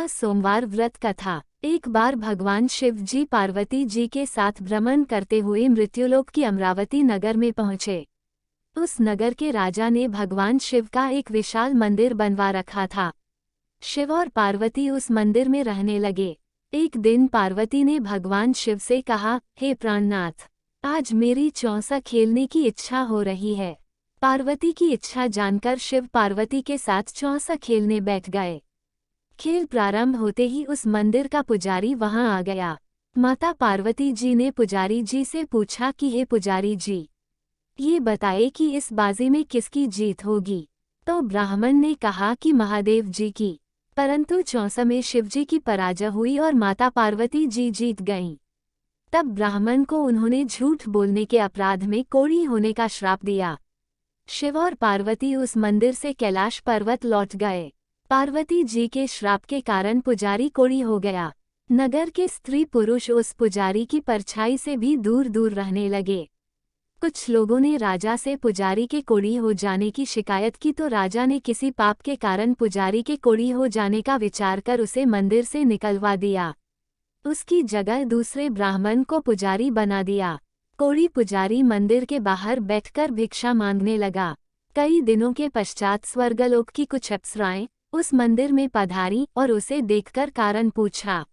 16 सोमवार व्रत कथा। एक बार भगवान शिव जी पार्वती जी के साथ भ्रमण करते हुए मृत्युलोक की अमरावती नगर में पहुंचे। उस नगर के राजा ने भगवान शिव का एक विशाल मंदिर बनवा रखा था। शिव और पार्वती उस मंदिर में रहने लगे। एक दिन पार्वती ने भगवान शिव से कहा, हे प्राणनाथ, आज मेरी चौसा खेलने की इच्छा हो रही है। पार्वती की इच्छा जानकर शिव पार्वती के साथ चौसा खेलने बैठ गए। खेल प्रारंभ होते ही उस मंदिर का पुजारी वहां आ गया। माता पार्वती जी ने पुजारी जी से पूछा कि हे पुजारी जी, ये बताए कि इस बाजी में किसकी जीत होगी। तो ब्राह्मण ने कहा कि महादेव जी की। परंतु चौसा में शिव जी की पराजय हुई और माता पार्वती जी जीत गईं। तब ब्राह्मण को उन्होंने झूठ बोलने के अपराध में कोढ़ी होने का श्राप दिया। शिव और पार्वती उस मंदिर से कैलाश पर्वत लौट गए। पार्वती जी के श्राप के कारण पुजारी कोढ़ी हो गया। नगर के स्त्री पुरुष उस पुजारी की परछाई से भी दूर दूर रहने लगे। कुछ लोगों ने राजा से पुजारी के कोढ़ी हो जाने की शिकायत की तो राजा ने किसी पाप के कारण पुजारी के कोढ़ी हो जाने का विचार कर उसे मंदिर से निकलवा दिया। उसकी जगह दूसरे ब्राह्मण को पुजारी बना दिया। कोढ़ी पुजारी मंदिर के बाहर बैठकर भिक्षा मांगने लगा। कई दिनों के पश्चात स्वर्गलोक की कुछ अप्सराएं उस मंदिर में पधारी और उसे देखकर कारण पूछा।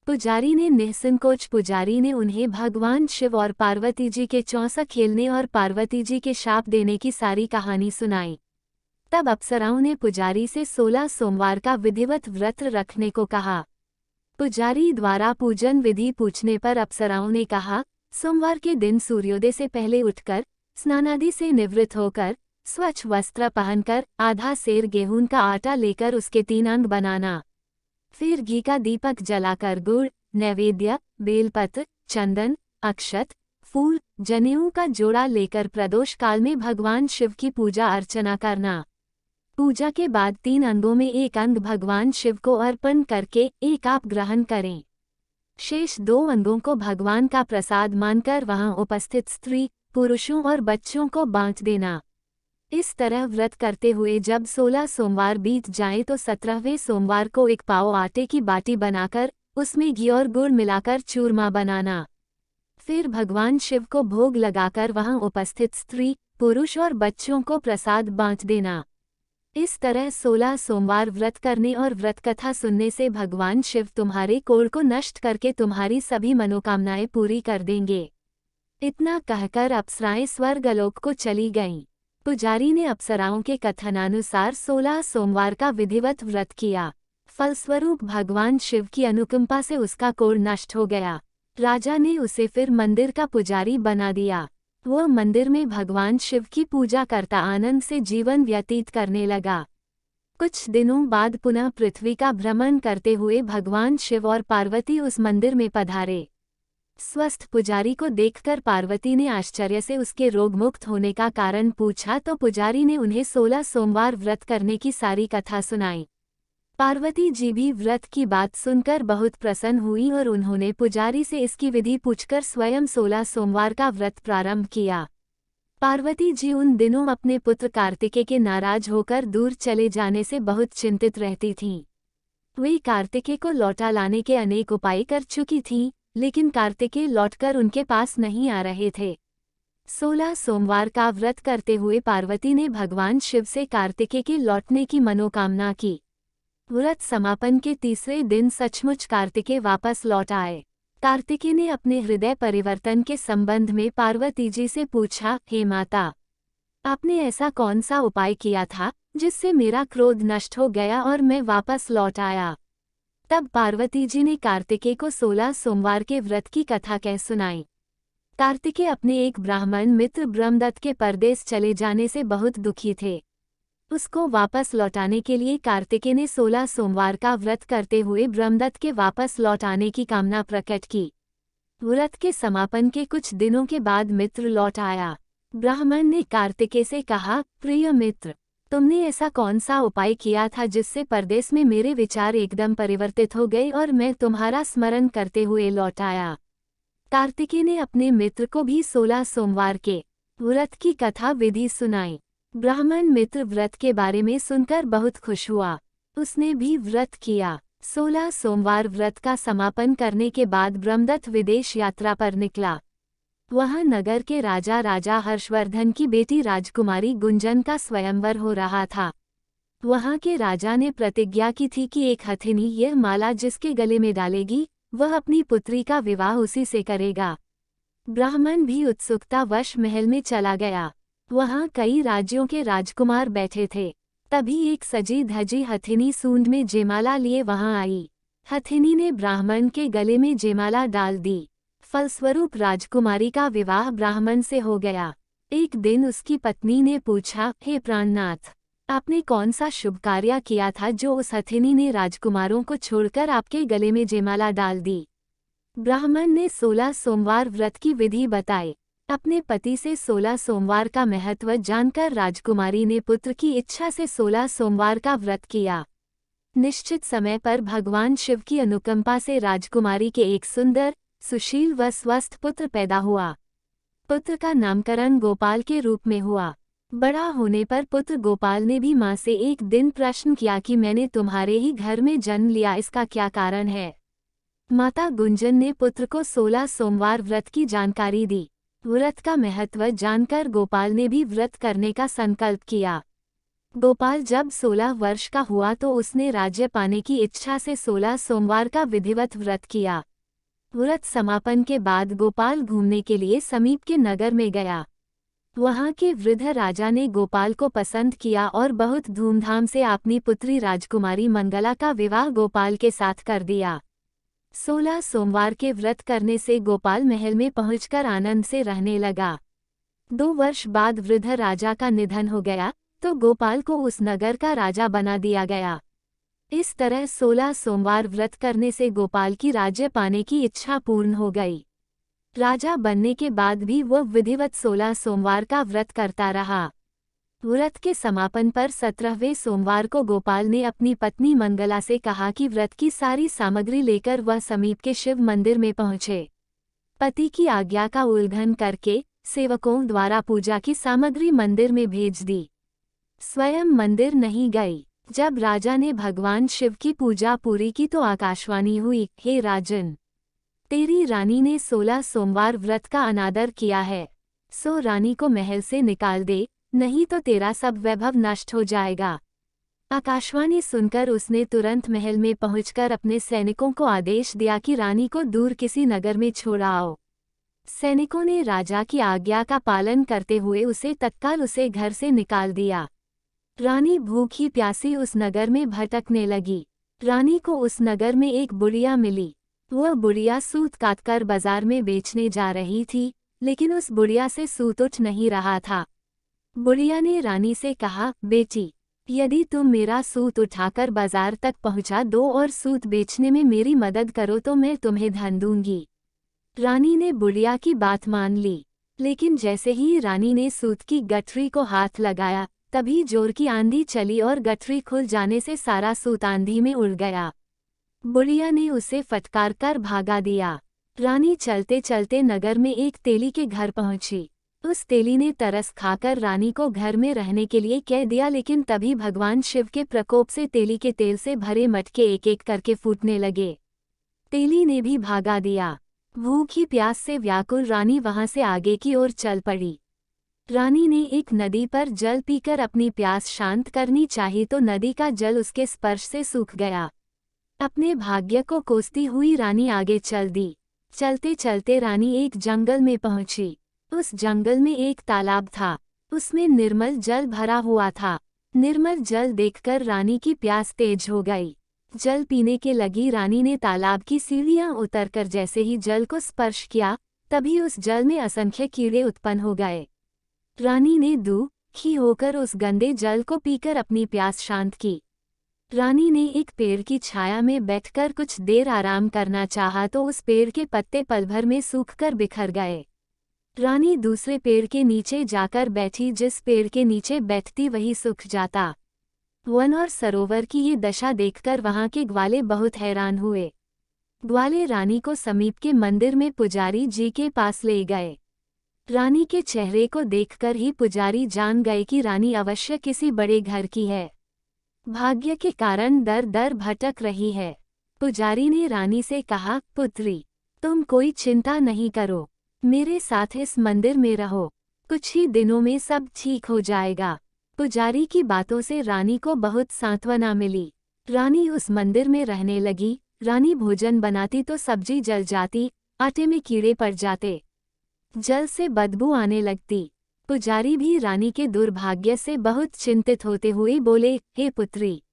पुजारी ने निःसंकोच पुजारी ने उन्हें भगवान शिव और पार्वती जी के चौसा खेलने और पार्वती जी के शाप देने की सारी कहानी सुनाई। तब अप्सराओं ने पुजारी से 16 सोमवार का विधिवत व्रत रखने को कहा। पुजारी द्वारा पूजन विधि पूछने पर अप्सराओं ने कहा, सोमवार के दिन सूर्योदय से पहले उठकर स्नानादि से निवृत्त होकर स्वच्छ वस्त्र पहनकर आधा सेर गेहूं का आटा लेकर उसके 3 अंग बनाना। फिर घी का दीपक जलाकर गुड़, नैवेद्य, बेलपत्र, चंदन, अक्षत, फूल, जनेऊ का जोड़ा लेकर प्रदोष काल में भगवान शिव की पूजा अर्चना करना। पूजा के बाद 3 अंगों में एक अंग भगवान शिव को अर्पण करके एक आप ग्रहण करें। शेष 2 अंगों को भगवान का प्रसाद मानकर वहां उपस्थित स्त्री, पुरुषों और बच्चों को बांट देना। इस तरह व्रत करते हुए जब 16 सोमवार बीत जाएं तो 17वें सोमवार को एक पाव आटे की बाटी बनाकर उसमें घी और गुड़ मिलाकर चूरमा बनाना। फिर भगवान शिव को भोग लगाकर वहां उपस्थित स्त्री, पुरुष और बच्चों को प्रसाद बांट देना। इस तरह 16 सोमवार व्रत करने और व्रत कथा सुनने से भगवान शिव तुम्हारे कोढ़ को नष्ट करके तुम्हारी सभी मनोकामनाएं पूरी कर देंगे। इतना कहकर अप्सराएं स्वर्गलोक को चली गईं। पुजारी ने अप्सराओं के कथनानुसार 16 सोमवार का विधिवत व्रत किया। फलस्वरूप भगवान शिव की अनुकंपा से उसका कोढ़ नष्ट हो गया। राजा ने उसे फिर मंदिर का पुजारी बना दिया। वह मंदिर में भगवान शिव की पूजा करता आनंद से जीवन व्यतीत करने लगा। कुछ दिनों बाद पुनः पृथ्वी का भ्रमण करते हुए भगवान शिव और पार्वती उस मंदिर में पधारे। स्वस्थ पुजारी को देखकर पार्वती ने आश्चर्य से उसके रोग मुक्त होने का कारण पूछा तो पुजारी ने उन्हें 16 सोमवार व्रत करने की सारी कथा सुनाई। पार्वती जी भी व्रत की बात सुनकर बहुत प्रसन्न हुई और उन्होंने पुजारी से इसकी विधि पूछकर स्वयं 16 सोमवार का व्रत प्रारंभ किया। पार्वती जी उन दिनों अपने पुत्र कार्तिकेय के नाराज होकर दूर चले जाने से बहुत चिंतित रहती थीं। वे कार्तिकेय को लौटा लाने के अनेक उपाय कर चुकी थीं, लेकिन कार्तिकेय लौटकर उनके पास नहीं आ रहे थे। 16 सोमवार का व्रत करते हुए पार्वती ने भगवान शिव से कार्तिकेय के लौटने की मनोकामना की। व्रत समापन के तीसरे दिन सचमुच कार्तिकेय वापस लौट आए। कार्तिकेय ने अपने हृदय परिवर्तन के संबंध में पार्वती जी से पूछा, हे माता, आपने ऐसा कौन सा उपाय किया था जिससे मेरा क्रोध नष्ट हो गया और मैं वापस लौट आया। तब पार्वती जी ने कार्तिकेय को 16 सोमवार के व्रत की कथा कह सुनाई। कार्तिकेय अपने एक ब्राह्मण मित्र ब्रह्मदत्त के परदेश चले जाने से बहुत दुखी थे। उसको वापस लौटाने के लिए कार्तिकेय ने 16 सोमवार का व्रत करते हुए ब्रह्मदत्त के वापस लौट आने की कामना प्रकट की। व्रत के समापन के कुछ दिनों के बाद मित्र लौट आया। ब्राह्मण ने कार्तिकेय से कहा, प्रिय मित्र, तुमने ऐसा कौन सा उपाय किया था जिससे परदेश में मेरे विचार एकदम परिवर्तित हो गए और मैं तुम्हारा स्मरण करते हुए लौट आया। कार्तिकेय ने अपने मित्र को भी 16 सोमवार के व्रत की कथा विधि सुनाई। ब्राह्मण मित्र व्रत के बारे में सुनकर बहुत खुश हुआ। उसने भी व्रत किया। 16 सोमवार व्रत का समापन करने के बाद ब्रह्मदत्त विदेश यात्रा पर निकला। वहां नगर के राजा हर्षवर्धन की बेटी राजकुमारी गुंजन का स्वयंवर हो रहा था। वहां के राजा ने प्रतिज्ञा की थी कि एक हथिनी यह माला जिसके गले में डालेगी, वह अपनी पुत्री का विवाह उसी से करेगा। ब्राह्मण भी उत्सुकतावश महल में चला गया। वहां कई राज्यों के राजकुमार बैठे थे। तभी एक सजी धजी हथिनी सूंड में जयमाला लिए वहां आई। हथिनी ने ब्राह्मण के गले में जयमाला डाल दी। फलस्वरूप राजकुमारी का विवाह ब्राह्मण से हो गया। एक दिन उसकी पत्नी ने पूछा, हे प्राणनाथ, आपने कौन सा शुभ कार्य किया था जो उस हथिनी ने राजकुमारों को छोड़कर आपके गले में जयमाला डाल दी? ब्राह्मण ने 16 सोमवार व्रत की विधि बताई। अपने पति से 16 सोमवार का महत्व जानकर राजकुमारी ने पुत्र की इच्छा से 16 सोमवार का व्रत किया। निश्चित समय पर भगवान शिव की अनुकंपा से राजकुमारी के एक सुंदर, सुशील व स्वस्थ पुत्र पैदा हुआ। पुत्र का नामकरण गोपाल के रूप में हुआ। बड़ा होने पर पुत्र गोपाल ने भी मां से एक दिन प्रश्न किया कि मैंने तुम्हारे ही घर में जन्म लिया, इसका क्या कारण है? माता गुंजन ने पुत्र को 16 सोमवार व्रत की जानकारी दी। व्रत का महत्व जानकर गोपाल ने भी व्रत करने का संकल्प किया। गोपाल जब 16 वर्ष का हुआ तो उसने राज्य पाने की इच्छा से 16 सोमवार का विधिवत व्रत किया। व्रत समापन के बाद गोपाल घूमने के लिए समीप के नगर में गया। वहां के वृद्ध राजा ने गोपाल को पसंद किया और बहुत धूमधाम से अपनी पुत्री राजकुमारी मंगला का विवाह गोपाल के साथ कर दिया। 16 सोमवार के व्रत करने से गोपाल महल में पहुंचकर आनंद से रहने लगा। 2 वर्ष बाद वृद्ध राजा का निधन हो गया तो गोपाल को उस नगर का राजा बना दिया गया। इस तरह 16 सोमवार व्रत करने से गोपाल की राज्य पाने की इच्छा पूर्ण हो गई। राजा बनने के बाद भी वह विधिवत 16 सोमवार का व्रत करता रहा। व्रत के समापन पर 17वें सोमवार को गोपाल ने अपनी पत्नी मंगला से कहा कि व्रत की सारी सामग्री लेकर वह समीप के शिव मंदिर में पहुंचे। पति की आज्ञा का उल्लंघन करके सेवकों द्वारा पूजा की सामग्री मंदिर में भेज दी। स्वयं मंदिर नहीं गई। जब राजा ने भगवान शिव की पूजा पूरी की तो आकाशवाणी हुई, हे राजन, तेरी रानी ने 16 सोमवार व्रत का अनादर किया है, सो रानी को महल से निकाल दे, नहीं तो तेरा सब वैभव नष्ट हो जाएगा। आकाशवाणी सुनकर उसने तुरंत महल में पहुंचकर अपने सैनिकों को आदेश दिया कि रानी को दूर किसी नगर में छोड़ आओ। सैनिकों ने राजा की आज्ञा का पालन करते हुए तत्काल उसे घर से निकाल दिया। रानी भूखी प्यासी उस नगर में भटकने लगी। रानी को उस नगर में एक बुढ़िया मिली। वह बुढ़िया सूत काटकर बाजार में बेचने जा रही थी, लेकिन उस बुढ़िया से सूत उठ नहीं रहा था। बुढ़िया ने रानी से कहा, बेटी, यदि तुम मेरा सूत उठाकर बाजार तक पहुंचा दो और सूत बेचने में मेरी मदद करो तो मैं तुम्हें धन दूंगी। रानी ने बुढ़िया की बात मान ली, लेकिन जैसे ही रानी ने सूत की गठरी को हाथ लगाया तभी जोर की आंधी चली और गठरी खुल जाने से सारा सूत आंधी में उड़ गया। बुढ़िया ने उसे फटकार कर भागा दिया। रानी चलते चलते नगर में एक तेली के घर पहुंची। उस तेली ने तरस खाकर रानी को घर में रहने के लिए कह दिया, लेकिन तभी भगवान शिव के प्रकोप से तेली के तेल से भरे मटके एक एक करके फूटने लगे। तेली ने भी भागा दिया। भूखी प्यास से व्याकुल रानी वहां से आगे की ओर चल पड़ी। रानी ने एक नदी पर जल पीकर अपनी प्यास शांत करनी चाहिए तो नदी का जल उसके स्पर्श से सूख गया। अपने भाग्य को कोसती हुई रानी आगे चल दी। चलते चलते रानी एक जंगल में पहुंची। उस जंगल में एक तालाब था, उसमें निर्मल जल भरा हुआ था। निर्मल जल देखकर रानी की प्यास तेज हो गई। जल पीने के लगी रानी ने तालाब की सीढ़ियां उतरकर जैसे ही जल को स्पर्श किया तभी उस जल में असंख्य कीड़े उत्पन्न हो गए। रानी ने दुखी होकर उस गंदे जल को पीकर अपनी प्यास शांत की। रानी ने एक पेड़ की छाया में बैठकर कुछ देर आराम करना चाहा तो उस पेड़ के पत्ते पल भर में सूखकर बिखर गए। रानी दूसरे पेड़ के नीचे जाकर बैठी, जिस पेड़ के नीचे बैठती वही सूख जाता। वन और सरोवर की ये दशा देखकर वहां के ग्वाले बहुत हैरान हुए। ग्वाले रानी को समीप के मंदिर में पुजारी जी के पास ले गए। रानी के चेहरे को देखकर ही पुजारी जान गए कि रानी अवश्य किसी बड़े घर की है। भाग्य के कारण दर दर भटक रही है। पुजारी ने रानी से कहा, पुत्री, तुम कोई चिंता नहीं करो, मेरे साथ इस मंदिर में रहो, कुछ ही दिनों में सब ठीक हो जाएगा। पुजारी की बातों से रानी को बहुत सांत्वना मिली। रानी उस मंदिर में रहने लगी। रानी भोजन बनाती तो सब्जी जल जाती, आटे में कीड़े पड़ जाते, जल से बदबू आने लगती। पुजारी भी रानी के दुर्भाग्य से बहुत चिंतित होते हुए बोले, हे पुत्री,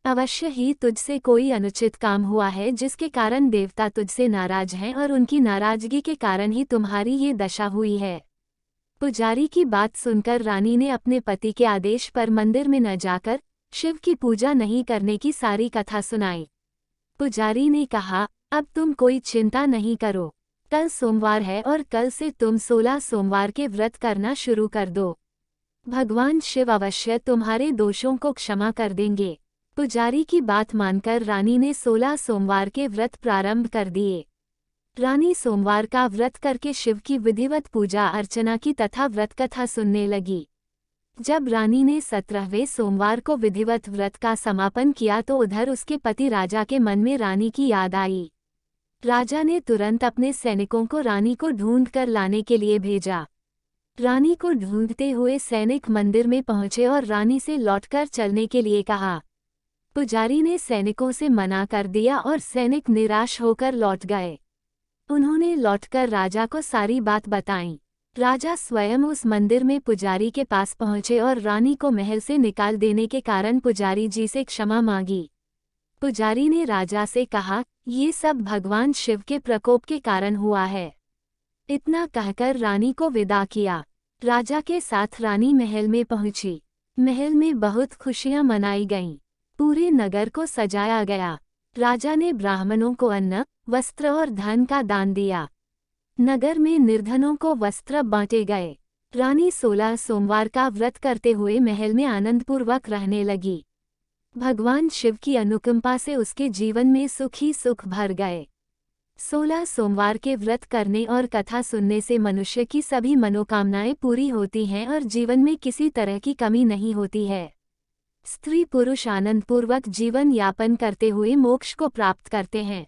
अवश्य ही तुझसे कोई अनुचित काम हुआ है जिसके कारण देवता तुझसे नाराज हैं और उनकी नाराजगी के कारण ही तुम्हारी ये दशा हुई है। पुजारी की बात सुनकर रानी ने अपने पति के आदेश पर मंदिर में न जाकर शिव की पूजा नहीं करने की सारी कथा सुनाई। पुजारी ने कहा, अब तुम कोई चिंता नहीं करो, कल सोमवार है और कल से तुम 16 सोमवार के व्रत करना शुरू कर दो। भगवान शिव अवश्य तुम्हारे दोषों को क्षमा कर देंगे। पुजारी की बात मानकर रानी ने 16 सोमवार के व्रत प्रारंभ कर दिए। रानी सोमवार का व्रत करके शिव की विधिवत पूजा अर्चना की तथा व्रत कथा सुनने लगी। जब रानी ने 17वें सोमवार को विधिवत व्रत का समापन किया तो उधर उसके पति राजा के मन में रानी की याद आई। राजा ने तुरंत अपने सैनिकों को रानी को ढूंढ कर लाने के लिए भेजा। रानी को ढूंढते हुए सैनिक मंदिर में पहुंचे और रानी से लौटकर चलने के लिए कहा। पुजारी ने सैनिकों से मना कर दिया और सैनिक निराश होकर लौट गए। उन्होंने लौटकर राजा को सारी बात बताई। राजा स्वयं उस मंदिर में पुजारी के पास पहुंचे और रानी को महल से निकाल देने के कारण पुजारी जी से क्षमा मांगी। पुजारी ने राजा से कहा, ये सब भगवान शिव के प्रकोप के कारण हुआ है। इतना कहकर रानी को विदा किया। राजा के साथ रानी महल में पहुंची। महल में बहुत खुशियां मनाई गईं। पूरे नगर को सजाया गया। राजा ने ब्राह्मणों को अन्न, वस्त्र और धन का दान दिया। नगर में निर्धनों को वस्त्र बांटे गए। रानी 16 सोमवार का व्रत करते हुए महल में आनंदपूर्वक रहने लगी। भगवान शिव की अनुकंपा से उसके जीवन में सुख ही सुख भर गए। 16 सोमवार के व्रत करने और कथा सुनने से मनुष्य की सभी मनोकामनाएं पूरी होती हैं और जीवन में किसी तरह की कमी नहीं होती है। स्त्री पुरुष आनंदपूर्वक जीवन यापन करते हुए मोक्ष को प्राप्त करते हैं।